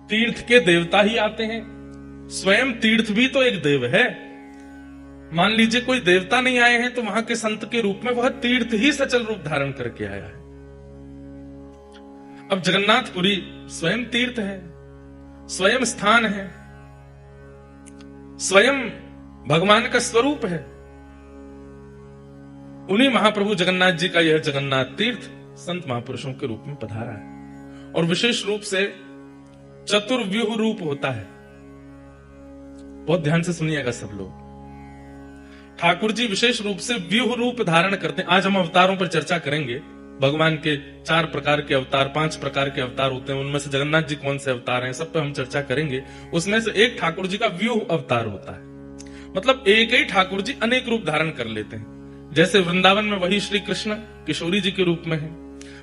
तीर्थ के देवता ही आते हैं। स्वयं तीर्थ भी तो एक देव है। मान लीजिए कोई देवता नहीं आए हैं तो वहां के संत के रूप में वह तीर्थ ही सचल रूप धारण करके आया है। अब जगन्नाथपुरी स्वयं तीर्थ है, स्वयं स्थान है, स्वयं भगवान का स्वरूप है। उन्हीं महाप्रभु जगन्नाथ जी का यह जगन्नाथ तीर्थ संत महापुरुषों के रूप में पधारा है और विशेष रूप से चतुर्व्यूह रूप होता है। बहुत ध्यान से सुनिएगा सब लोग। ठाकुर जी विशेष रूप से व्यूह रूप धारण करते हैं। आज हम अवतारों पर चर्चा करेंगे। भगवान के 4 प्रकार के अवतार, 5 प्रकार के अवतार होते हैं, उनमें से जगन्नाथ जी कौन से अवतार हैं सब पे हम चर्चा करेंगे। उसमें से एक ठाकुर जी का व्यूह अवतार होता है, मतलब एक ही ठाकुर जी अनेक रूप धारण कर लेते हैं। जैसे वृंदावन में वही श्री कृष्ण किशोरी जी के रूप में है,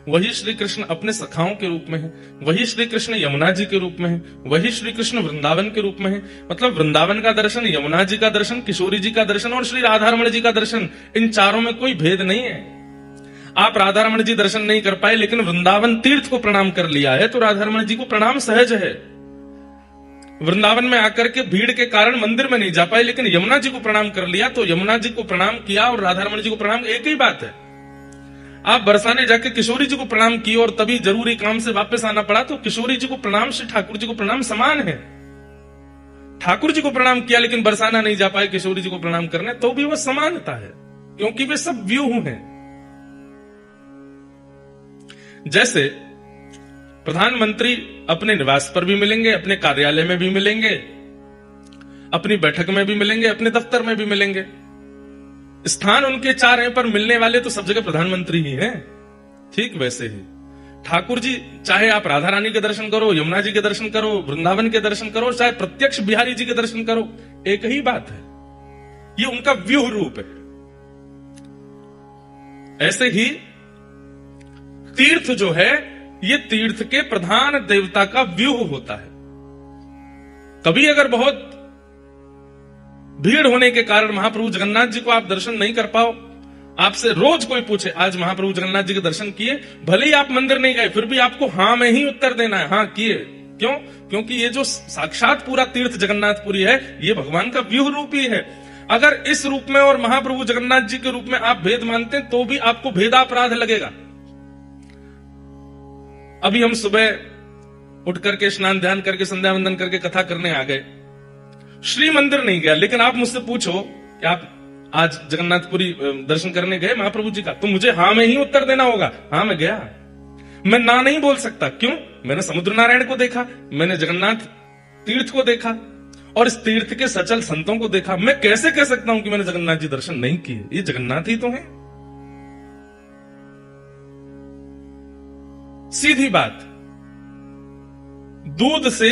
वही श्री कृष्ण अपने सखाओं के रूप में है, वही श्री कृष्ण यमुना जी के रूप में है, वही श्री कृष्ण वृंदावन के रूप में है। मतलब वृंदावन का दर्शन, यमुना जी का दर्शन, किशोरी जी का दर्शन और श्री राधारमण जी का दर्शन, इन चारों में कोई भेद नहीं है। आप राधारमण जी दर्शन नहीं कर पाए लेकिन वृंदावन तीर्थ को प्रणाम कर लिया है तो राधारमण जी को प्रणाम सहज है। वृंदावन में आकर के भीड़ के कारण मंदिर में नहीं जा पाए लेकिन यमुना जी को प्रणाम कर लिया तो यमुना जी को प्रणाम किया और राधारमण जी को प्रणाम, एक ही बात है। आप बरसाने जाके किशोरी जी को प्रणाम किए और तभी जरूरी काम से वापस आना पड़ा तो किशोरी जी को प्रणाम से ठाकुर जी को प्रणाम समान है। ठाकुर जी को प्रणाम किया लेकिन बरसाना नहीं जा पाए किशोरी जी को प्रणाम करने, तो भी वह समानता है क्योंकि वे सब व्यूह हैं। जैसे प्रधानमंत्री अपने निवास पर भी मिलेंगे, अपने कार्यालय में भी मिलेंगे, अपनी बैठक में भी मिलेंगे, अपने दफ्तर में भी मिलेंगे। स्थान उनके 4 हैं पर मिलने वाले तो सब जगह प्रधानमंत्री ही हैं। ठीक वैसे ही ठाकुर जी, चाहे आप राधा रानी के दर्शन करो, यमुना जी के दर्शन करो, वृंदावन के दर्शन करो, चाहे प्रत्यक्ष बिहारी जी के दर्शन करो, एक ही बात है। ये उनका व्यूह रूप है। ऐसे ही तीर्थ जो है ये तीर्थ के प्रधान देवता का व्यूह होता है। कभी अगर बहुत भीड़ होने के कारण महाप्रभु जगन्नाथ जी को आप दर्शन नहीं कर पाओ, आपसे रोज कोई पूछे आज महाप्रभु जगन्नाथ जी के दर्शन किए, भले ही आप मंदिर नहीं गए फिर भी आपको हाँ में ही उत्तर देना है, हाँ किए। क्यों? क्योंकि ये जो साक्षात पूरा तीर्थ जगन्नाथपुरी है ये भगवान का व्यूह रूप ही है। अगर इस रूप में और महाप्रभु जगन्नाथ जी के रूप में आप भेद मानते हैं तो भी आपको भेदापराध लगेगा। अभी हम सुबह उठ करके स्नान ध्यान करके संध्या वंदन करके कथा करने आ गए, श्री मंदिर नहीं गया, लेकिन आप मुझसे पूछो कि आप आज जगन्नाथपुरी दर्शन करने गए महाप्रभु जी का, तो मुझे हाँ में ही उत्तर देना होगा, हाँ मैं गया। मैं ना नहीं बोल सकता। क्यों? मैंने समुद्र नारायण को देखा, मैंने जगन्नाथ तीर्थ को देखा और इस तीर्थ के सचल संतों को देखा। मैं कैसे कह सकता हूं कि मैंने जगन्नाथ जी दर्शन नहीं किए? ये जगन्नाथ ही तो है। सीधी बात, दूध से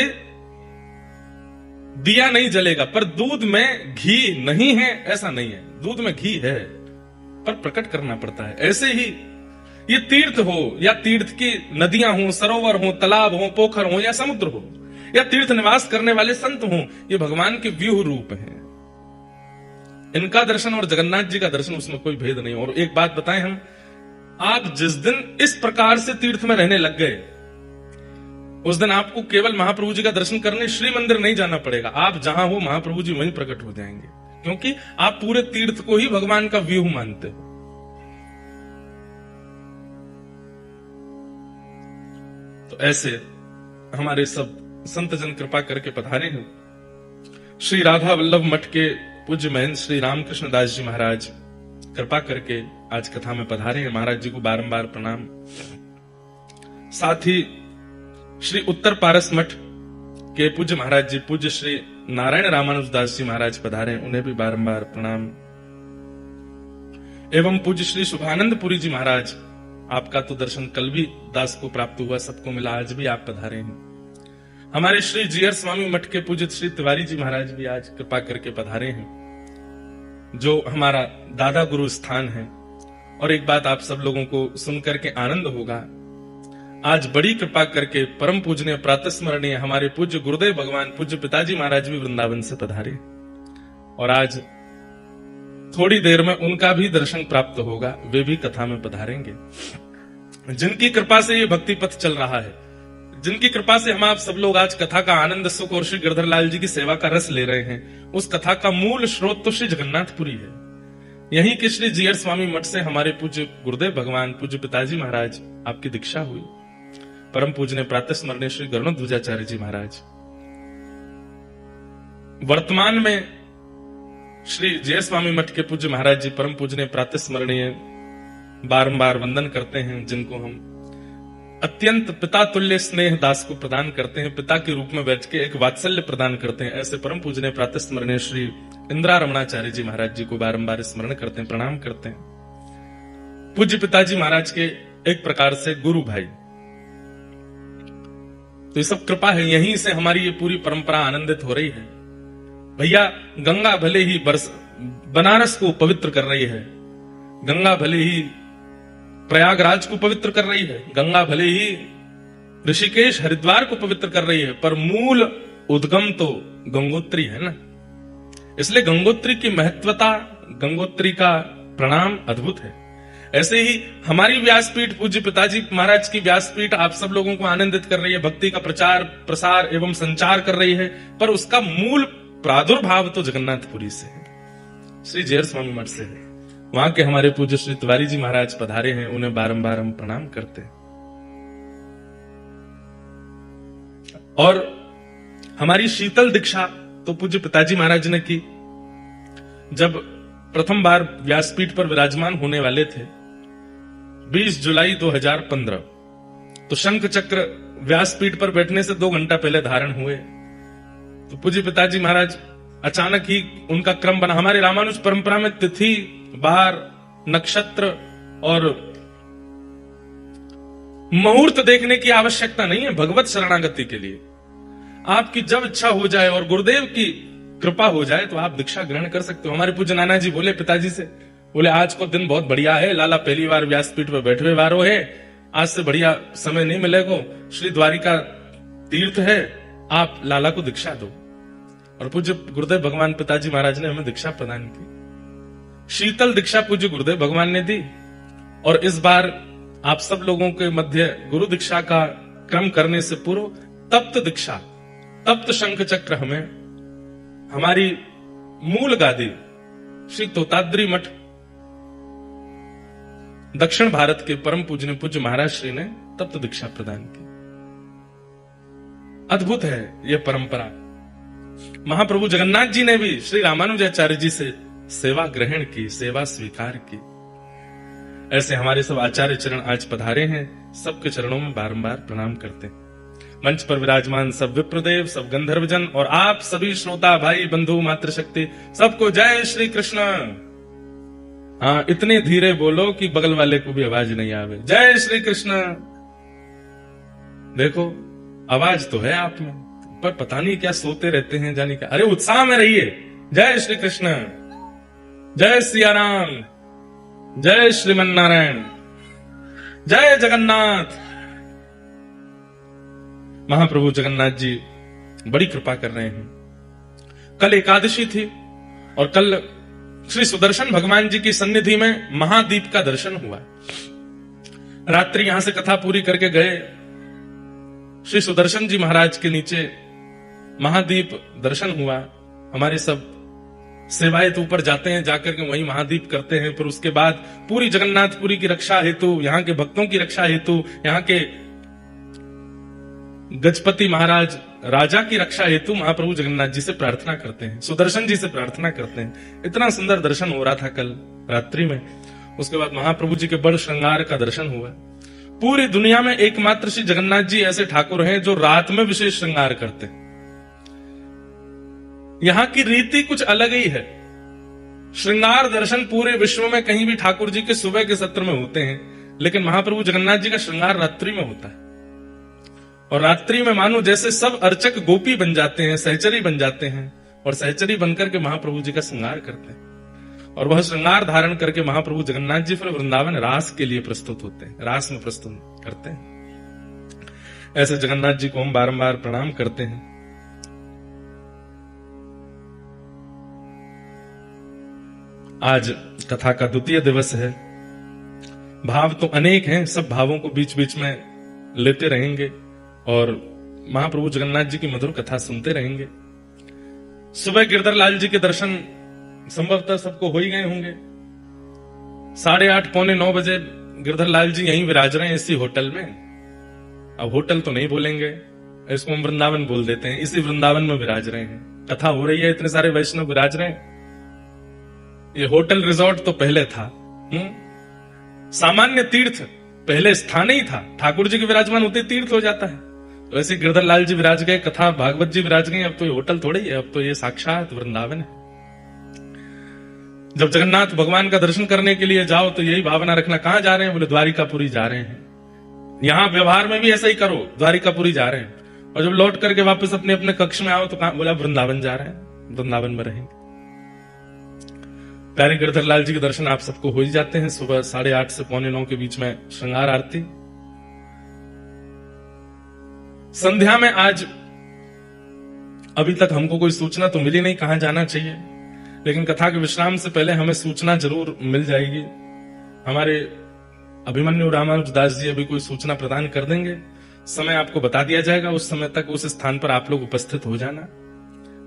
दिया नहीं जलेगा पर दूध में घी नहीं है ऐसा नहीं है। दूध में घी है पर प्रकट करना पड़ता है। ऐसे ही ये तीर्थ हो या तीर्थ की नदियां हो, सरोवर हो, तालाब हो, पोखर हो या समुद्र हो या तीर्थ निवास करने वाले संत हो, ये भगवान के व्यूह रूप हैं। इनका दर्शन और जगन्नाथ जी का दर्शन उसमें कोई भेद नहीं। और एक बात बताएं हम, आप जिस दिन इस प्रकार से तीर्थ में रहने लग गए उस दिन आपको केवल महाप्रभु जी का दर्शन करने श्री मंदिर नहीं जाना पड़ेगा। आप जहां हो महाप्रभु जी वहीं प्रकट हो जाएंगे क्योंकि आप पूरे तीर्थ को ही भगवान का व्यूह मानते हो। तो ऐसे हमारे सब संत जन कृपा करके पधारे हैं। श्री राधा वल्लभ मठ के पूज्य महंत श्री रामकृष्ण दास जी महाराज कृपा करके आज कथा में पधारे हैं। महाराज जी को बारंबार प्रणाम। साथ ही श्री उत्तर पारस मठ के पूज्य महाराज जी पूज्य श्री नारायण रामानुज दास जी महाराज पधारे हैं, उन्हें भी बारंबार प्रणाम। एवं पूज्य श्री शुभानंदपुरी जी महाराज, आपका तो दर्शन कल भी दास को प्राप्त हुआ, सबको मिला, आज भी आप पधारे हैं। हमारे श्री जीयर स्वामी मठ के पूज्य श्री तिवारी जी महाराज भी आज कृपा करके पधारे हैं, जो हमारा दादा गुरु स्थान है। और एक बात आप सब लोगों को सुनकर के आनंद होगा, आज बड़ी कृपा करके परम पूजनीय प्रातस्मरणीय हमारे पूज्य गुरुदेव भगवान पूज्य पिताजी महाराज भी वृंदावन से पधारे और आज थोड़ी देर में उनका भी दर्शन प्राप्त होगा, वे भी कथा में पधारेंगे। जिनकी कृपा से ये भक्ति पथ चल रहा है, जिनकी कृपा से हम आप सब लोग आज कथा का आनंद सुख और श्री गिरधर लाल जी की सेवा का रस ले रहे हैं, उस कथा का मूल स्रोत तो श्री जगन्नाथपुरी है। यहीं के श्री जीयर स्वामी मठ से हमारे पूज्य गुरुदेव भगवान पूज्य पिताजी महाराज आपकी दीक्षा हुई। परम पूज्य प्रातः स्मरणीय श्री गरुणध्वजाचार्य जी महाराज वर्तमान में श्री जय स्वामी मठ के पूज्य महाराज जी परम पूज्य प्रातः स्मरणीय बारंबार वंदन करते हैं, जिनको हम अत्यंत पिता तुल्य स्नेह दास को प्रदान करते हैं, पिता के रूप में बैठ के एक वात्सल्य प्रदान करते हैं। ऐसे परम पूजनीय प्रातः स्मरणीय श्री इंदिरा रमणाचार्य जी महाराज जी को बारंबार स्मरण करते हैं, प्रणाम करते हैं। पूज्य पिताजी महाराज के एक प्रकार से गुरु भाई। तो ये सब कृपा है, यहीं से हमारी ये पूरी परंपरा आनंदित हो रही है। भैया गंगा भले ही बनारस को पवित्र कर रही है, गंगा भले ही प्रयागराज को पवित्र कर रही है, गंगा भले ही ऋषिकेश हरिद्वार को पवित्र कर रही है, पर मूल उद्गम तो गंगोत्री है ना। इसलिए गंगोत्री की महत्वता, गंगोत्री का प्रणाम अद्भुत है। ऐसे ही हमारी व्यासपीठ पूज्य पिताजी महाराज की व्यासपीठ आप सब लोगों को आनंदित कर रही है, भक्ति का प्रचार प्रसार एवं संचार कर रही है, पर उसका मूल प्रादुर्भाव तो जगन्नाथपुरी से है, श्री जय स्वामी मठ से है। वहां के हमारे पूज्य श्री तिवारी जी महाराज पधारे हैं, उन्हें बारंबार हम प्रणाम करते हैं। और हमारी शीतल दीक्षा तो पूज्य पिताजी महाराज ने की। जब प्रथम बार व्यासपीठ पर विराजमान होने वाले थे 20 जुलाई 2015, तो शंख चक्र व्यासपीठ पर बैठने से 2 घंटा पहले धारण हुए। तो पूज्य पिताजी महाराज अचानक ही उनका क्रम बना। हमारे रामानुज परंपरा में तिथि, बार, नक्षत्र और मुहूर्त देखने की आवश्यकता नहीं है भगवत शरणागति के लिए। आपकी जब इच्छा हो जाए और गुरुदेव की कृपा हो जाए तो आप दीक्षा ग्रहण कर सकते हो। हमारे पूज्य नाना जी बोले पिताजी से, बोले आज को दिन बहुत बढ़िया है, लाला पहली बार व्यासपीठ पर बैठे हुए वारो है, आज से बढ़िया समय नहीं मिलेगा, श्री द्वारिका तीर्थ है, आप लाला को दीक्षा दो। और पूज्य गुरुदेव भगवान पिताजी महाराज ने हमें दीक्षा प्रदान की। शीतल दीक्षा पूज्य गुरुदेव भगवान ने दी। और इस बार आप सब लोगों के मध्य गुरु दीक्षा का क्रम करने से पूर्व तप्त दीक्षा, तप्त शंख चक्र हमें हमारी मूल गादी श्री तोताद्री मठ दक्षिण भारत के परम पूजनीय पूज्य महाराज श्री ने तप्त दीक्षा प्रदान की। अद्भुत है यह परंपरा। महाप्रभु जगन्नाथ जी ने भी श्री रामानुजाचार्य जी से सेवा ग्रहण की, सेवा स्वीकार की। ऐसे हमारे सब आचार्य चरण आज पधारे हैं, सबके चरणों में बारंबार प्रणाम करते हैं। मंच पर विराजमान सब विप्रदेव, सब गंधर्वजन और आप सभी श्रोता भाई बंधु मातृशक्ति, सबको जय श्री कृष्ण। हाँ, इतने धीरे बोलो कि बगल वाले को भी आवाज नहीं आवे। जय श्री कृष्ण। देखो आवाज तो है आप में, पर पता नहीं क्या सोते रहते हैं, जाने क्या। अरे उत्साह में रहिए। जय श्री कृष्ण, जय सिया राम, जय श्रीमन नारायण, जय जगन्नाथ। महाप्रभु जगन्नाथ जी बड़ी कृपा कर रहे हैं। कल एकादशी थी और कल श्री सुदर्शन भगवान जी की सन्निधि में महादीप का दर्शन हुआ। रात्रि यहां से कथा पूरी करके गए, श्री सुदर्शन जी महाराज के नीचे महादीप दर्शन हुआ। हमारे सब सेवायत ऊपर जाते हैं, जाकर के वहीं महादीप करते हैं। फिर उसके बाद पूरी जगन्नाथपुरी की रक्षा हेतु, यहाँ के भक्तों की रक्षा हेतु, यहाँ के गजपति महाराज राजा की रक्षा हेतु महाप्रभु जगन्नाथ जी से प्रार्थना करते हैं, सुदर्शन जी से प्रार्थना करते हैं। इतना सुंदर दर्शन हो रहा था कल रात्रि में। उसके बाद महाप्रभु जी के बड़ श्रृंगार का दर्शन हुआ। पूरी दुनिया में एकमात्र श्री जगन्नाथ जी ऐसे ठाकुर हैं जो रात में विशेष श्रृंगार करते हैं। यहां की रीति कुछ अलग ही है। श्रृंगार दर्शन पूरे विश्व में कहीं भी ठाकुर जी के सुबह के सत्र में होते हैं, लेकिन महाप्रभु जगन्नाथ जी का श्रृंगार रात्रि में होता है। और रात्रि में मानो जैसे सब अर्चक गोपी बन जाते हैं, सहचरी बन जाते हैं, और सहचरी बनकर के महाप्रभु जी का श्रृंगार करते हैं। और वह श्रृंगार धारण करके महाप्रभु जगन्नाथ जी फिर वृंदावन रास के लिए प्रस्तुत होते हैं, रास में प्रस्तुत करते हैं। ऐसे जगन्नाथ जी को हम बारंबार प्रणाम करते हैं। आज कथा का द्वितीय दिवस है। भाव तो अनेक हैं, सब भावों को बीच बीच में लेते रहेंगे और महाप्रभु जगन्नाथ जी की मधुर कथा सुनते रहेंगे। सुबह गिरधर लाल जी के दर्शन संभवतः सबको हो ही गए होंगे। 8:30 पौने 9 बजे गिरधर लाल जी यहीं विराज रहे हैं इसी होटल में। अब होटल तो नहीं बोलेंगे, इसको हम वृंदावन बोल देते हैं। इसी वृंदावन में विराज रहे हैं, कथा हो रही है, इतने सारे वैष्णव विराज रहे हैं। ये होटल रिजॉर्ट तो पहले था, सामान्य तीर्थ पहले स्थान ही था। ठाकुर जी के विराजमान होते तीर्थ हो जाता है। तो ऐसे गिरधर लाल जी विराज गए, कथा भागवत जी विराज गए। अब तो ये होटल थोड़ी है, अब तो ये साक्षात वृंदावन है। जब जगन्नाथ भगवान का दर्शन करने के लिए जाओ तो यही भावना रखना, कहां जा रहे हैं? बोले द्वारिकापुरी जा रहे हैं। यहां व्यवहार में भी ऐसा ही करो, द्वारिकापुरी जा रहे हैं। और जब लौट करके वापस अपने अपने कक्ष में आओ तो कहां? बोला वृंदावन जा रहे हैं, वृंदावन में रहेंगे। प्यारे गिरधर लाल जी के दर्शन आप सबको हो ही जाते हैं। सुबह 8:30 से पौने 9 के बीच में श्रृंगार आरती। संध्या में आज अभी तक हमको कोई सूचना तो मिली नहीं कहां जाना चाहिए, लेकिन कथा के विश्राम से पहले हमें सूचना जरूर मिल जाएगी। हमारे अभिमन्यु रामानुजदास जी अभी कोई सूचना प्रदान कर देंगे, समय आपको बता दिया जाएगा। उस समय तक उस स्थान पर आप लोग उपस्थित हो जाना।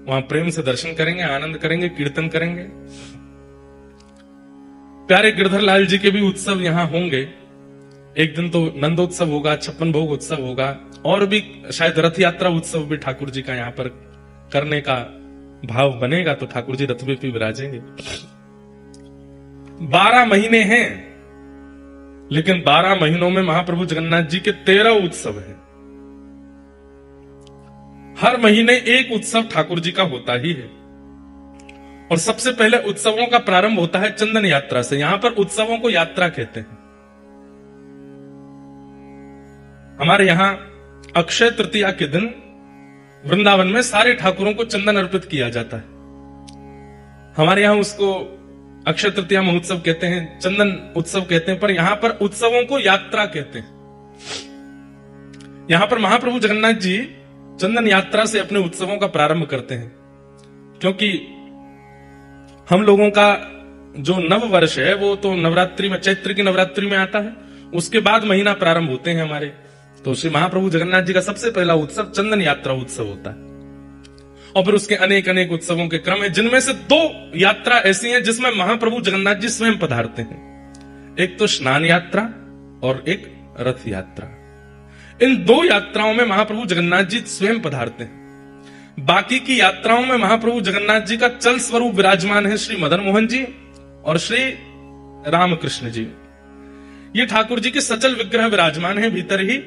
वहां प्रेम से दर्शन करेंगे, आनंद करेंगे, कीर्तन करेंगे। प्यारे गिरधर लाल जी के भी उत्सव यहां होंगे। एक दिन तो नंदोत्सव होगा, 56 भोग उत्सव होगा, और भी शायद रथ यात्रा उत्सव भी ठाकुर जी का यहां पर करने का भाव बनेगा, तो ठाकुर जी रथ में भी विराजेंगे। 12 महीने हैं, लेकिन 12 महीनों में महाप्रभु जगन्नाथ जी के 13 उत्सव हैं। हर महीने एक उत्सव ठाकुर जी का होता ही है। और सबसे पहले उत्सवों का प्रारंभ होता है चंदन यात्रा से। यहां पर उत्सवों को यात्रा कहते हैं। हमारे यहां अक्षय तृतीया के दिन वृंदावन में सारे ठाकुरों को चंदन अर्पित किया जाता है। हमारे यहां उसको अक्षय तृतीया महोत्सव कहते हैं, चंदन उत्सव कहते हैं, पर यहां पर उत्सवों को यात्रा कहते हैं। यहां पर महाप्रभु जगन्नाथ जी चंदन यात्रा से अपने उत्सवों का प्रारंभ करते हैं, क्योंकि हम लोगों का जो नव वर्ष है वो तो नवरात्रि में, चैत्र की नवरात्रि में आता है। उसके बाद महीना प्रारंभ होते हैं हमारे। तो श्री महाप्रभु जगन्नाथ जी का सबसे पहला उत्सव चंदन यात्रा उत्सव होता है। और फिर उसके अनेक अनेक उत्सवों के क्रम है, जिनमें से 2 यात्रा ऐसी हैं जिसमें महाप्रभु जगन्नाथ जी स्वयं पधारते हैं। एक तो स्नान यात्रा और एक रथ यात्रा। इन 2 यात्राओं में महाप्रभु जगन्नाथ जी स्वयं पधारते हैं। बाकी की यात्राओं में महाप्रभु जगन्नाथ जी का चल स्वरूप विराजमान है श्री मदन मोहन जी और श्री रामकृष्ण जी। ये ठाकुर जी के सचल विग्रह विराजमान है भीतर ही।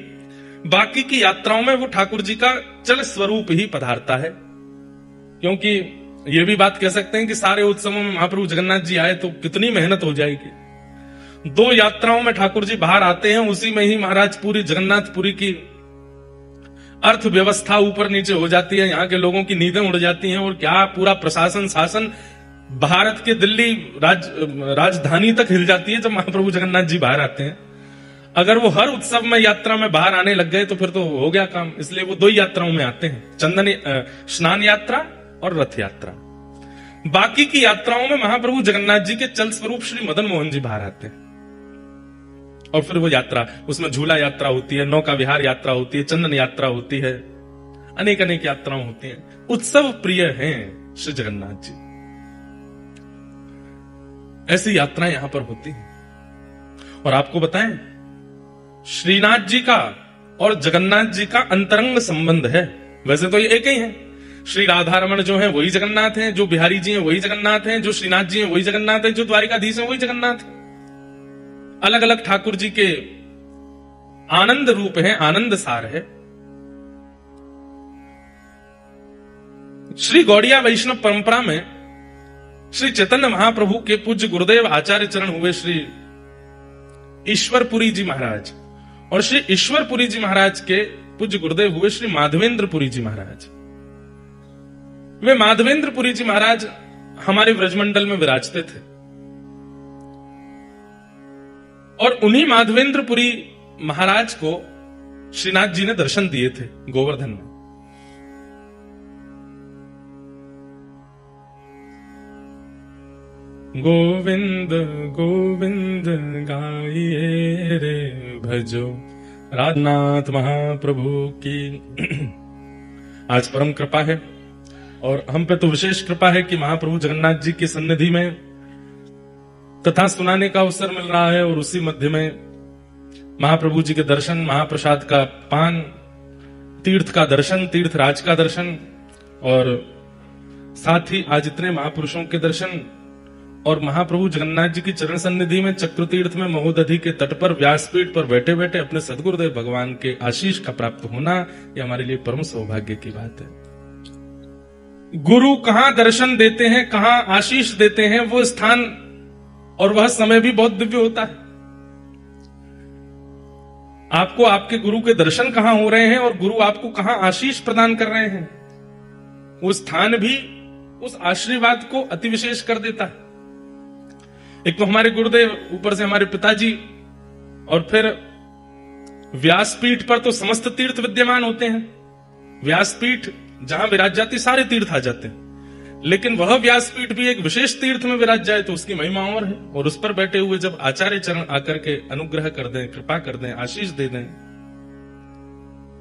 बाकी की यात्राओं में वो ठाकुर जी का चल स्वरूप ही पधारता है। क्योंकि ये भी बात कह सकते हैं कि सारे उत्सवों में महाप्रभु जगन्नाथ जी आए तो कितनी मेहनत हो जाएगी। 2 यात्राओं में ठाकुर जी बाहर आते हैं, उसी में ही महाराज पूरी जगन्नाथपुरी की अर्थव्यवस्था ऊपर नीचे हो जाती है। यहाँ के लोगों की नींदें उड़ जाती हैं, और क्या पूरा प्रशासन शासन भारत के दिल्ली राजधानी तक हिल जाती है जब महाप्रभु जगन्नाथ जी बाहर आते हैं। अगर वो हर उत्सव में यात्रा में बाहर आने लग गए तो फिर तो हो गया काम। इसलिए वो 2 यात्राओं में आते हैं, स्नान यात्रा और रथ यात्रा। बाकी की यात्राओं में महाप्रभु जगन्नाथ जी के चल स्वरूप श्री मदन मोहन जी बाहर आते हैं। और फिर वो यात्रा, उसमें झूला यात्रा होती है, नौका विहार यात्रा होती है, चंदन यात्रा होती है, अनेक अनेक यात्राएं होती हैं। उत्सव प्रिय हैं श्री जगन्नाथ जी। ऐसी यात्राएं यहां पर होती हैं। और आपको बताएं, श्रीनाथ जी का और जगन्नाथ जी का अंतरंग संबंध है। वैसे तो ये एक ही है। श्री राधा रमण जो है वही जगन्नाथ हैं, जो बिहारी जी हैं वही जगन्नाथ हैं, जो श्रीनाथ जी हैं वही जगन्नाथ हैं, जो द्वारिकाधीश हैं वही जगन्नाथ हैं। अलग अलग ठाकुर जी के आनंद रूप है, आनंद सार है। श्री गौड़िया वैष्णव परंपरा में श्री चैतन्य महाप्रभु के पूज्य गुरुदेव आचार्य चरण हुए श्री ईश्वरपुरी जी महाराज, और श्री ईश्वरपुरी जी महाराज के पूज्य गुरुदेव हुए श्री माधवेंद्रपुरी जी महाराज। वे माधवेंद्रपुरी जी महाराज हमारे ब्रजमंडल में विराजते थे, और उन्हीं माधवेंद्रपुरी महाराज को श्रीनाथ जी ने दर्शन दिए थे गोवर्धन में। गोविंद गोविंद गाइए रे भजो राजनाथ महाप्रभु की आज परम कृपा है और हम पे तो विशेष कृपा है कि महाप्रभु जगन्नाथ जी की सन्निधि में कथा सुनाने का अवसर मिल रहा है और उसी मध्य में महाप्रभु जी के दर्शन, महाप्रसाद का पान, तीर्थ का दर्शन, तीर्थ राज का दर्शन और साथ ही आज इतने महापुरुषों के दर्शन और महाप्रभु जगन्नाथ जी की चरण सन्निधि में चक्र तीर्थ में महोदधि के तट पर व्यासपीठ पर बैठे बैठे अपने सदगुरुदेव भगवान के आशीष का प्राप्त होना यह हमारे लिए परम सौभाग्य की बात है। गुरु कहां दर्शन देते हैं, कहां आशीष देते हैं, वो स्थान और वह समय भी बहुत दिव्य होता है। आपको आपके गुरु के दर्शन कहां हो रहे हैं और गुरु आपको कहां आशीष प्रदान कर रहे हैं, वो स्थान भी उस आशीर्वाद को अति विशेष कर देता है। एक तो हमारे गुरुदेव, ऊपर से हमारे पिताजी और फिर व्यासपीठ पर तो समस्त तीर्थ विद्यमान होते हैं। व्यासपीठ जहां विराज जाती सारे तीर्थ आ जाते हैं, लेकिन वह व्यासपीठ भी एक विशेष तीर्थ में विराज जाए तो उसकी महिमा और है। और उस पर बैठे हुए जब आचार्य चरण आकर के अनुग्रह कर दें, कृपा कर दें, आशीष दे दें,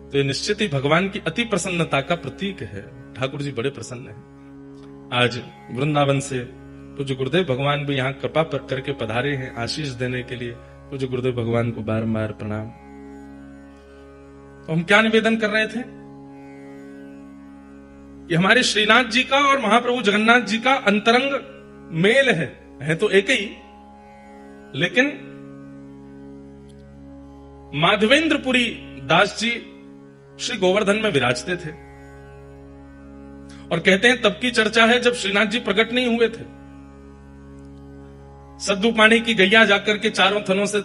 तो ये निश्चित ही भगवान की अति प्रसन्नता का प्रतीक है। ठाकुर जी बड़े प्रसन्न हैं। आज वृंदावन से पूज्य गुरुदेव भगवान भी यहाँ कृपा करके पधारे हैं आशीष देने के लिए। पूज्य गुरुदेव भगवान को बारंबार प्रणाम। तो हम क्या निवेदन कर रहे थे कि हमारे श्रीनाथ जी का और महाप्रभु जगन्नाथ जी का अंतरंग मेल है तो एक ही, लेकिन माधवेंद्रपुरी दास जी श्री गोवर्धन में विराजते थे और कहते हैं तब की चर्चा है जब श्रीनाथ जी प्रकट नहीं हुए थे। सद्दू पानी की गैया जाकर के चारों थनों से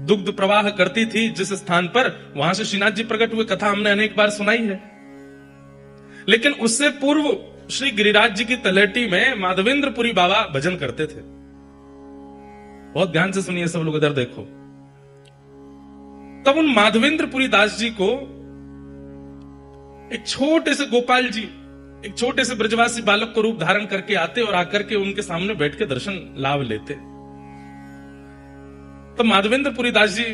दुग्ध प्रवाह करती थी जिस स्थान पर, वहां से श्रीनाथ जी प्रकट हुए। कथा हमने अनेक बार सुनाई है। लेकिन उससे पूर्व श्री गिरिराज जी की तलहटी में माधवेंद्रपुरी बाबा भजन करते थे। बहुत ध्यान से सुनिए सब लोग, इधर देखो। तब उन माधवेंद्रपुरी दास जी को एक छोटे से गोपाल जी, एक छोटे से ब्रजवासी बालक को रूप धारण करके आते और आकर के उनके सामने बैठ के दर्शन लाभ लेते। तो माधवेंद्रपुरी दास जी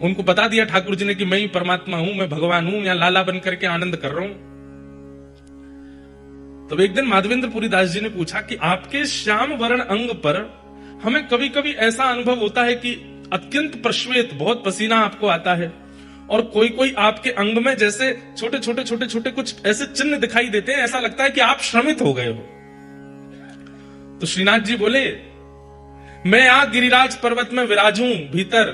उनको बता दिया ठाकुर जी ने कि मैं ही परमात्मा हूं, मैं भगवान हूं, यहां लाला बन करके आनंद कर रहा हूं। तब एक दिन माधवेंद्रपुरी दास जी ने पूछा कि आपके श्याम वर्ण अंग पर हमें कभी कभी ऐसा अनुभव होता है कि अत्यंत प्रश्वेत, बहुत पसीना आपको आता है और कोई कोई आपके अंग में जैसे छोटे छोटे कुछ ऐसे चिन्ह दिखाई देते हैं, ऐसा लगता है कि आप श्रमित हो गए हो। तो श्रीनाथ जी बोले, मैं यहां गिरिराज पर्वत में विराजूं भीतर,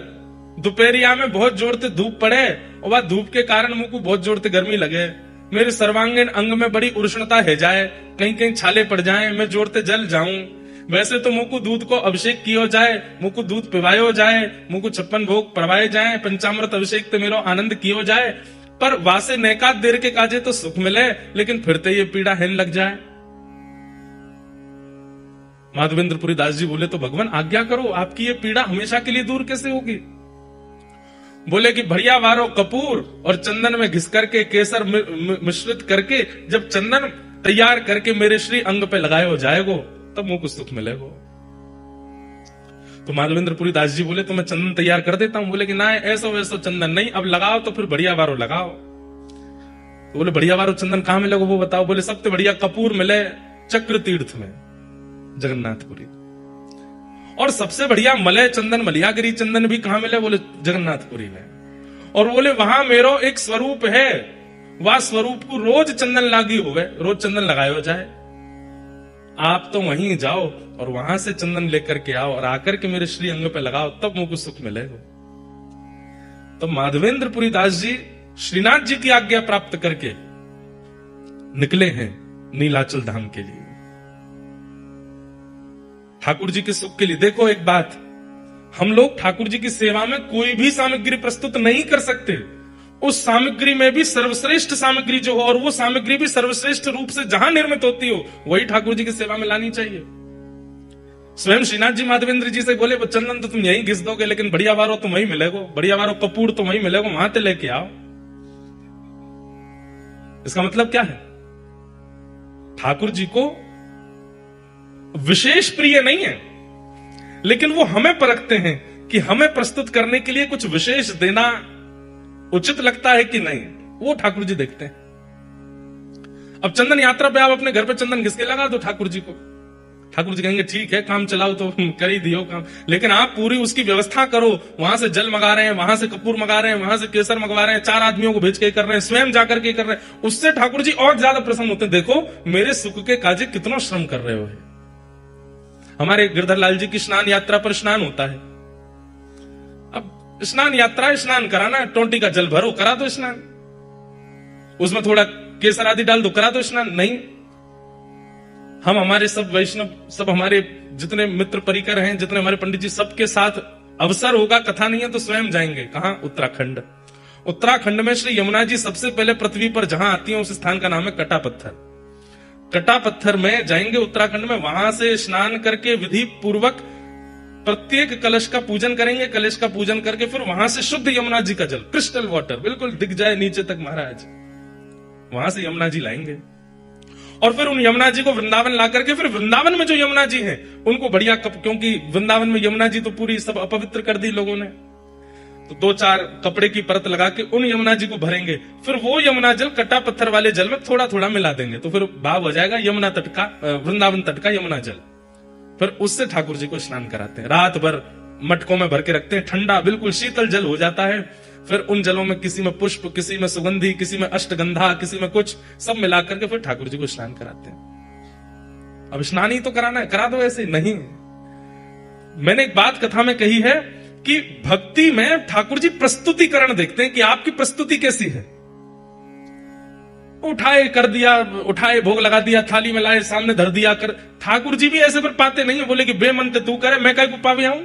दोपहरिया में बहुत जोर से धूप पड़े और वह धूप के कारण मुझको बहुत जोर से गर्मी लगे, मेरे सर्वांगीण अंग में बड़ी उष्णता है जाए, कहीं कहीं छाले पड़ जाएं, मैं जोर से जल जाऊं। वैसे तो मुझको दूध को अभिषेक किया जाए, मुझको दूध पिवायो जाए, मुझको 56 भोग पड़वाए जाए, पंचामृत अभिषेक तो मेरो आनंद कियो जाए, पर वासे नैकात देर के काजे तो सुख मिले, लेकिन फिरते ये पीड़ा हेन लग जाए। माधवेंद्रपुरी दास जी बोले, तो भगवान आज्ञा करो, आपकी ये पीड़ा हमेशा के लिए दूर कैसे होगी? बोले कि बढ़िया वारो कपूर और चंदन में घिस करके केसर मिश्रित करके जब चंदन तैयार करके मेरे श्री अंग पे लगाए हो जाएगो तब मुझको सुख मिलेगा। तो माधवेंद्रपुरी दास जी बोले, तो मैं चंदन तैयार कर देता हूं। बोले कि ना, ऐसा वैसा चंदन नहीं, अब लगाओ तो फिर बढ़िया वारो लगाओ। तो बोले बढ़िया वारो चंदन कहां मिलेगा वो बताओ। बोले सबसे बढ़िया कपूर मिले चक्र तीर्थ में जगन्नाथपुरी, और सबसे बढ़िया मलय चंदन, मलियागिरी चंदन भी कहां मिले? बोले जगन्नाथपुरी में। और बोले वहां मेरो एक स्वरूप है, वह स्वरूप को रोज चंदन लागी होवे, रोज चंदन लगाए हो जाए। आप तो वहीं जाओ और वहां से चंदन लेकर के आओ और आकर के मेरे श्री अंग पे लगाओ, तब मुझको सुख मिलेगा। तो माधवेंद्रपुरी दास जी श्रीनाथ जी की आज्ञा प्राप्त करके निकले हैं नीलाचल धाम के लिए, ठाकुर जी के सुख के लिए। देखो एक बात, हम लोग ठाकुर जी की सेवा में कोई भी सामग्री प्रस्तुत नहीं कर सकते, उस सामग्री में भी सर्वश्रेष्ठ सामग्री जो हो, और वो सामग्री भी सर्वश्रेष्ठ रूप से जहां निर्मित होती हो, वही ठाकुर जी की सेवा में लानी चाहिए। स्वयं श्रीनाथ जी माधवेंद्र जी से बोले, वो चंदन तो तुम यहीं घिस दोगे, लेकिन बढ़िया वारो तो वहीं मिलेगा, बढ़िया वारो कपूर तो वहीं मिलेगा, वहां से लेके आओ। इसका मतलब क्या है? ठाकुर जी को विशेष प्रिय नहीं है, लेकिन वो हमें परखते हैं कि हमें प्रस्तुत करने के लिए कुछ विशेष देना उचित लगता है कि नहीं, वो ठाकुर जी देखते हैं। अब चंदन यात्रा पे आप अपने घर पे चंदन घिस के लगा दो ठाकुर जी को, ठाकुर जी कहेंगे ठीक है, काम चलाओ तो कर ही दियो काम, लेकिन आप पूरी उसकी व्यवस्था करो। वहां से जल मंगा रहे हैं, वहां से कपूर मंगा रहे हैं, वहां से केसर मंगवा रहे हैं, 4 आदमियों को भेज के कर रहे हैं, स्वयं जाकर के कर रहे हैं, उससे ठाकुर जी और ज्यादा प्रसन्न होते हैं। देखो मेरे सुख के काजे कितना श्रम कर रहे हो। हमारे गिरधर लाल जी की स्नान यात्रा पर स्नान होता है। अब स्नान यात्रा, स्नान कराना, टोंटी का जल भरो, करा दो स्नान, उसमें थोड़ा केसर आदि डाल दो, करा दो स्नान। नहीं, हम हमारे सब वैष्णव, सब हमारे जितने मित्र परिकर हैं, जितने हमारे पंडित जी, सबके साथ अवसर होगा, कथा नहीं है तो स्वयं जाएंगे। कहां? उत्तराखंड। उत्तराखंड में श्री यमुना जी सबसे पहले पृथ्वी पर जहां आती है उस स्थान का नाम है कटा पत्थर। कटा पत्थर में जाएंगे उत्तराखंड में, वहां से स्नान करके विधि पूर्वक प्रत्येक कलश का पूजन करेंगे। कलश का पूजन करके फिर वहां से शुद्ध यमुना जी का जल, क्रिस्टल वाटर, बिल्कुल दिख जाए नीचे तक महाराज, वहां से यमुना जी लाएंगे और फिर उन यमुना जी को वृंदावन ला करके फिर वृंदावन में जो यमुना जी हैं उनको बढ़िया क्योंकि वृंदावन में यमुना जी तो पूरी सब अपवित्र कर दी लोगों ने, तो 2-4 कपड़े की परत लगा के उन यमुना जी को भरेंगे। फिर वो यमुना जल कटा पत्थर वाले जल में थोड़ा थोड़ा मिला देंगे, तो फिर भाव हो जाएगा यमुना तट का, वृंदावन तट का यमुना जल। फिर उससे ठाकुर जी को स्नान कराते हैं, रात भर मटकों में भर के रखते हैं, ठंडा बिल्कुल शीतल जल हो जाता है। फिर उन जलों में किसी में पुष्प, किसी में सुगंधी, किसी में अष्टगंधा, किसी में कुछ, सब मिला करके फिर ठाकुर जी को स्नान कराते हैं। अब स्नान ही तो कराना है, करा दो ऐसे नहीं। मैंने एक बात कथा में कही है कि भक्ति में ठाकुर जी प्रस्तुतिकरण देखते हैं कि आपकी प्रस्तुति कैसी है। उठाए कर दिया, उठाए भोग लगा दिया, थाली में लाए सामने धर दिया कर। ठाकुर जी भी ऐसे पर पाते नहीं है, बोले कि बेमनते तू करे, मैं काय को पावे आऊं।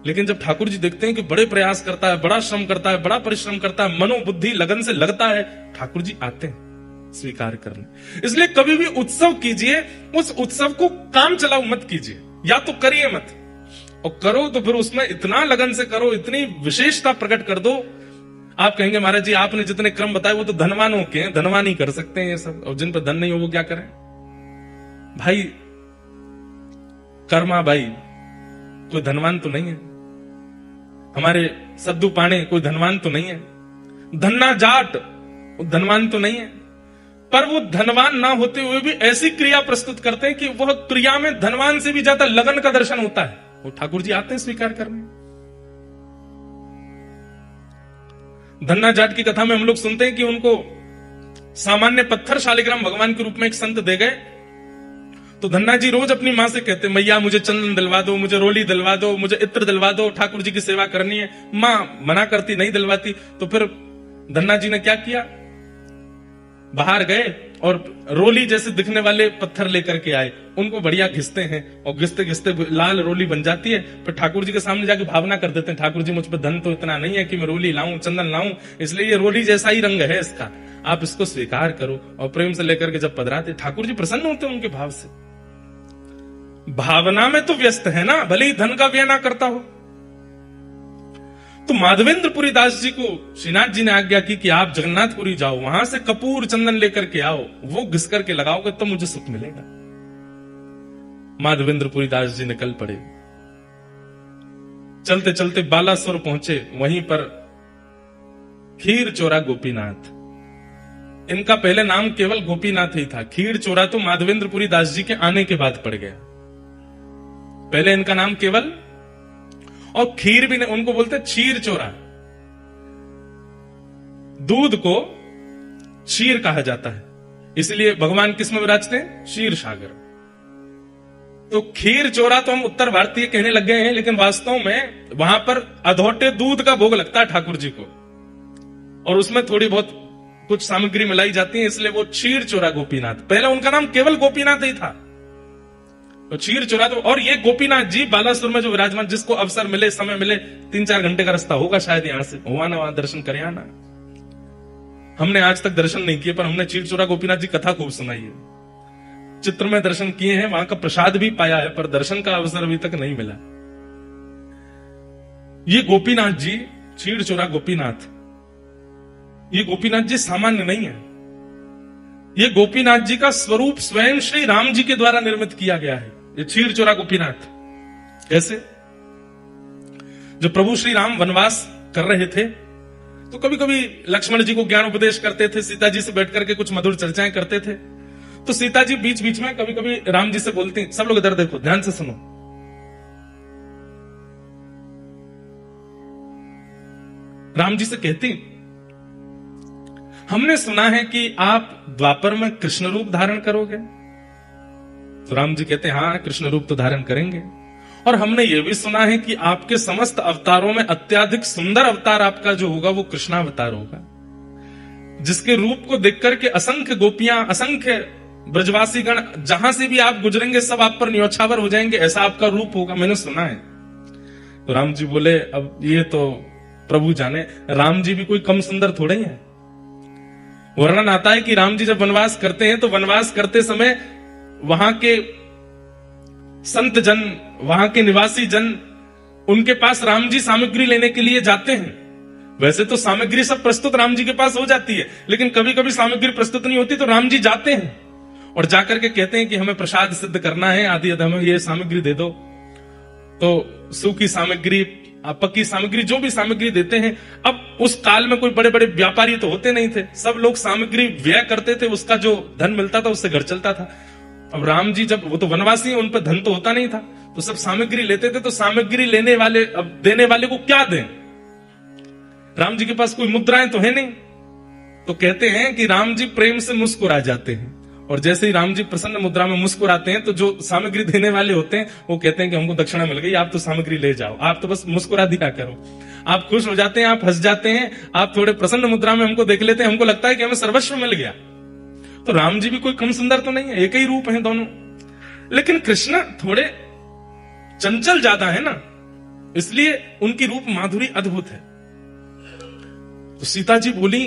लेकिन जब ठाकुर जी देखते हैं कि बड़े प्रयास करता है, बड़ा श्रम करता है, बड़ा परिश्रम करता है, मनोबुद्धि लगन से लगता है, ठाकुर जी आते हैं स्वीकार करने। इसलिए कभी भी उत्सव कीजिए, उस उत्सव को काम चलाओ मत कीजिए, या तो करिए मत, और करो तो फिर उसमें इतना लगन से करो, इतनी विशेषता प्रकट कर दो। आप कहेंगे महाराज जी आपने जितने क्रम बताए वो तो धनवानों के हैं, धनवान ही कर सकते हैं ये सब, और जिन पर धन नहीं हो वो क्या करें। भाई कर्मा भाई कोई धनवान तो नहीं है, हमारे सद्दू पाणे कोई धनवान तो नहीं है, धन्ना जाट धनवान तो नहीं है, पर वो धनवान ना होते हुए भी ऐसी क्रिया प्रस्तुत करते हैं कि वह क्रिया में धनवान से भी ज्यादा लगन का दर्शन होता है। वो ठाकुर जी आते हैं स्वीकार करने। धन्ना जाट की कथा में हम लोग सुनते हैं कि उनको सामान्य पत्थर शालिग्राम भगवान के रूप में एक संत दे गए, तो धन्ना जी रोज अपनी मां से कहते, मैया मुझे चंदन दिलवा दो, मुझे रोली दिलवा दो, मुझे इत्र दिलवा दो, ठाकुर जी की सेवा करनी है। मां मना करती, नहीं दिलवाती। तो फिर धन्ना जी ने क्या किया, बाहर गए और रोली जैसे दिखने वाले पत्थर लेकर के आए, उनको बढ़िया घिसते हैं और घिसते घिसते लाल रोली बन जाती है। फिर ठाकुर जी के सामने जाके भावना कर देते हैं, ठाकुर जी मुझ पर धन तो इतना नहीं है कि मैं रोली लाऊं, चंदन लाऊं, इसलिए ये रोली जैसा ही रंग है इसका, आप इसको स्वीकार करो। और प्रेम से लेकर के जब पधराते ठाकुर जी प्रसन्न होते हैं उनके भाव से। भावना में तो व्यस्त है ना, भले ही धन का व्यय ना करता हो। तो माधवेंद्रपुरी दास जी को श्रीनाथ जी ने आज्ञा की कि आप जगन्नाथपुरी जाओ, वहां से कपूर चंदन लेकर के आओ, वो घिस करके लगाओगे तो मुझे सुख मिलेगा। माधवेंद्रपुरी दास जी निकल पड़े, चलते चलते बालासुर पहुंचे, वहीं पर खीर चोरा गोपीनाथ, इनका पहले नाम केवल गोपीनाथ ही था, खीर चोरा तो माधवेंद्रपुरी दास जी के आने के बाद पड़ गया। पहले इनका नाम केवल, और खीर भी उनको बोलते क्षीर चोरा, दूध को क्षीर कहा जाता है, इसलिए भगवान किस में विराजते हैं, क्षीर सागर। तो खीर चोरा तो हम उत्तर भारतीय कहने लग गए हैं, लेकिन वास्तव में वहां पर अधोटे दूध का भोग लगता है ठाकुर जी को, और उसमें थोड़ी बहुत कुछ सामग्री मिलाई जाती है, इसलिए वो क्षीर चोरा गोपीनाथ। पहले उनका नाम केवल गोपीनाथ ही था, तो क्षीर चोरा तो। और ये गोपीनाथ जी बालासुर में जो विराजमान, जिसको अवसर मिले, समय मिले, 3-4 घंटे का रास्ता होगा शायद यहां से, हुआ ना वहां दर्शन करे आना। हमने आज तक दर्शन नहीं किए, पर हमने क्षीर चोरा गोपीनाथ जी कथा खूब सुनाई है, चित्र में दर्शन किए हैं, वहां का प्रसाद भी पाया है, पर दर्शन का अवसर अभी तक नहीं मिला। ये गोपीनाथ जी, क्षीर चोरा गोपीनाथ, ये गोपीनाथ जी सामान्य नहीं है। ये गोपीनाथ जी का स्वरूप स्वयं श्री राम जी के द्वारा निर्मित किया गया है, ये क्षीर चोरा गोपीनाथ। कैसे? जब प्रभु श्री राम वनवास कर रहे थे, तो कभी कभी लक्ष्मण जी को ज्ञान उपदेश करते थे, सीता जी से बैठ करके कुछ मधुर चर्चाएं करते थे। तो सीता जी बीच बीच में कभी कभी राम जी से बोलती, सब लोग इधर देखो, ध्यान से सुनो। राम जी से कहती, हमने सुना है कि आप द्वापर में कृष्ण रूप धारण करोगे। तो राम जी कहते हैं, हाँ कृष्ण रूप तो धारण करेंगे, और हमने यह भी सुना है कि आपके समस्त अवतारों में अत्याधिक सुंदर अवतार आपका जो होगा वो कृष्णावतार होगा, जिसके रूप को देख करके असंख्य गोपियां, असंख्य ब्रजवासी गण जहां से भी आप गुजरेंगे सब आप पर न्योछावर हो जाएंगे, ऐसा आपका रूप होगा, मैंने सुना है। तो राम जी बोले, अब ये तो प्रभु जाने, राम जी भी कोई कम सुंदर थोड़े ही है। वर्णन आता है कि राम जी जब वनवास करते हैं तो वनवास करते समय वहां के संत जन, वहां के निवासी जन, उनके पास राम जी सामग्री लेने के लिए जाते हैं। वैसे तो सामग्री सब प्रस्तुत राम जी के पास हो जाती है, लेकिन कभी कभी सामग्री प्रस्तुत नहीं होती, तो राम जी जाते हैं और जाकर के कहते हैं कि हमें प्रसाद सिद्ध करना है, आदि हमें ये सामग्री दे दो। तो सूखी सामग्री, पक्की सामग्री, जो भी सामग्री देते हैं। अब उस काल में कोई बड़े बड़े व्यापारी तो होते नहीं थे, सब लोग सामग्री व्यय करते थे, उसका जो धन मिलता था उससे घर चलता था। अब राम जी जब, वो तो वनवासी हैं, उन पर धन तो होता नहीं था, तो सब सामग्री लेते थे। तो सामग्री लेने वाले, अब देने वाले को क्या दें? राम जी के पास कोई मुद्राएं तो है नहीं, तो कहते हैं कि राम जी प्रेम से मुस्कुरा जाते हैं, और जैसे ही राम जी प्रसन्न मुद्रा में मुस्कुराते हैं तो जो सामग्री देने वाले होते हैं वो कहते हैं कि हमको दक्षिणा मिल गई, आप तो सामग्री ले जाओ, आप तो बस मुस्कुरा दिया करो। आप खुश हो जाते हैं, आप हंस जाते हैं, आप थोड़े प्रसन्न मुद्रा में हमको देख लेते हैं, हमको लगता है कि हमें सर्वस्व मिल गया। तो राम जी भी कोई कम सुंदर तो नहीं है, एक ही रूप है दोनों, लेकिन कृष्ण थोड़े चंचल ज्यादा है ना, इसलिए उनकी रूप माधुरी अद्भुत है। तो सीता जी बोली,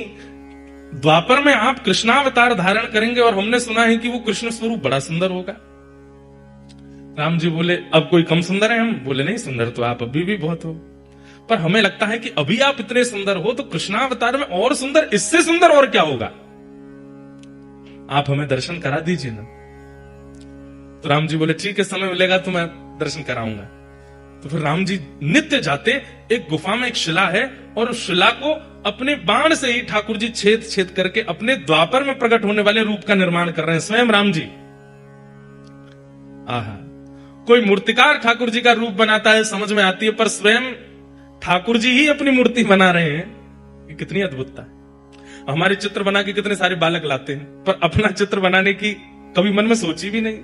द्वापर में आप कृष्णावतार धारण करेंगे और हमने सुना है कि वो कृष्ण स्वरूप बड़ा सुंदर होगा। राम जी बोले, अब कोई कम सुंदर है हम? बोले, नहीं, सुंदर तो आप अभी भी बहुत हो, पर हमें लगता है कि अभी आप इतने सुंदर हो तो कृष्णावतार में और सुंदर, इससे सुंदर और क्या होगा, आप हमें दर्शन करा दीजिए ना। तो राम जी बोले, ठीक है, समय मिलेगा तो मैं दर्शन कराऊंगा। तो फिर राम जी नित्य जाते, एक गुफा में एक शिला है, और उस शिला को अपने बाण से ही ठाकुर जी छेद छेद करके अपने द्वापर में प्रकट होने वाले रूप का निर्माण कर रहे हैं, स्वयं राम जी। आहा, कोई मूर्तिकार ठाकुर जी का रूप बनाता है समझ में आती है, पर स्वयं ठाकुर जी ही अपनी मूर्ति बना रहे हैं, ये कितनी अद्भुतता है। हमारे चित्र बना के कितने सारे बालक लाते हैं, पर अपना चित्र बनाने की कभी मन में सोची भी नहीं,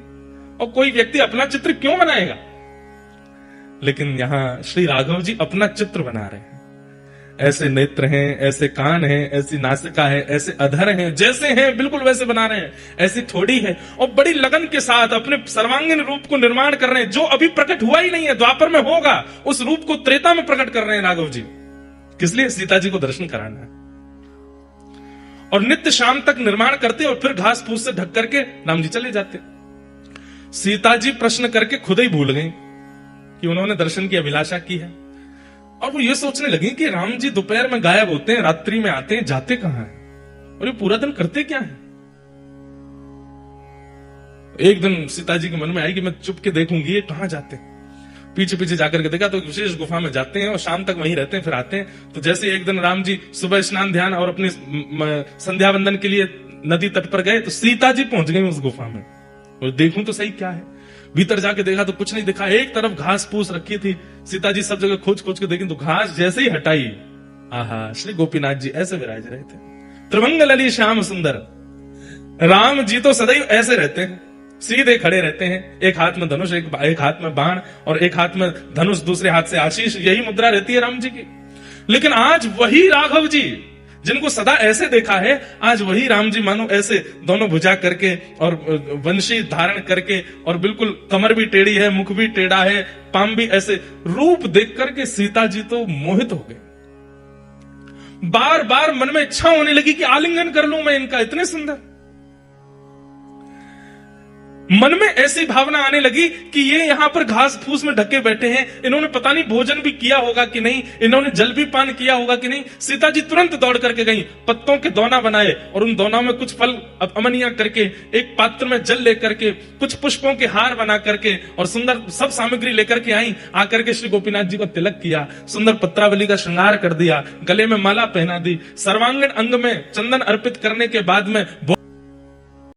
और कोई व्यक्ति अपना चित्र क्यों बनाएगा? लेकिन यहां श्री राघव जी अपना चित्र बना रहे हैं। ऐसे नेत्र हैं, ऐसे कान हैं, ऐसी नासिका है, ऐसे अधर हैं, जैसे हैं बिल्कुल वैसे बना रहे हैं, ऐसी ठोड़ी है, और बड़ी लगन के साथ अपने सर्वांगीण रूप को निर्माण कर रहे हैं, जो अभी प्रकट हुआ ही नहीं है, द्वापर में होगा, उस रूप को त्रेता में प्रकट कर रहे हैं राघव जी। किस लिए? सीता जी को दर्शन कराना है। और नित्य शाम तक निर्माण करते और फिर घास फूस से ढक करके राम जी चले जाते। सीता जी प्रश्न करके खुद ही भूल गई कि उन्होंने दर्शन की अभिलाषा की है, और वो ये सोचने लगी कि राम जी दोपहर में गायब होते हैं, रात्रि में आते हैं, जाते कहां हैं, और ये पूरा दिन करते क्या हैं। एक दिन सीता जी के मन में आई कि मैं चुप के देखूंगी ये कहां जाते हैं। पीछे पीछे जाकर के देखा तो एक विशेष गुफा में जाते हैं और शाम तक वहीं रहते हैं, फिर आते हैं। तो जैसे एक दिन राम जी सुबह स्नान ध्यान और अपने संध्या वंदन के लिए नदी तट पर गए, तो सीता जी पहुंच गई उस गुफा में, और देखूं तो सही क्या है। भीतर जाके देखा तो कुछ नहीं दिखा, एक तरफ घास फूस रखी थी। सीता जी सब जगह खोज खोज के देखी तो घास जैसे ही हटाई, आहा, श्री गोपीनाथ जी ऐसे विराज रहे थे, त्रिभंग लली श्याम सुंदर। राम जी तो सदैव ऐसे रहते हैं, सीधे खड़े रहते हैं, एक हाथ में धनुष, एक हाथ में बाण, और एक हाथ में धनुष, दूसरे हाथ से आशीष, यही मुद्रा रहती है राम जी की। लेकिन आज वही राघव जी जिनको सदा ऐसे देखा है, आज वही राम जी मानो ऐसे दोनों भुजा करके और वंशी धारण करके, और बिल्कुल कमर भी टेढ़ी है, मुख भी टेढ़ा है, पाम भी ऐसे, रूप देख करके सीता जी तो मोहित हो गए। बार बार मन में इच्छा होने लगी कि आलिंगन कर लूं मैं इनका, इतने सुंदर। मन में ऐसी भावना आने लगी कि ये यहाँ पर घास फूस में ढके बैठे हैं, इन्होंने पता नहीं भोजन भी किया होगा कि नहीं, इन्होंने जल भी पान किया होगा कि नहीं। सीता जी तुरंत दौड़ करके गई, पत्तों के दोना बनाए और उन दोनों में कुछ फल अमनिया करके, एक पात्र में जल लेकर के, कुछ पुष्पों के हार बना करके और सुंदर सब सामग्री लेकर के आई। आकर के श्री गोपीनाथ जी को तिलक किया, सुंदर पत्रावली का श्रृंगार कर दिया, गले में माला पहना दी, सर्वांगीण अंग में चंदन अर्पित करने के बाद में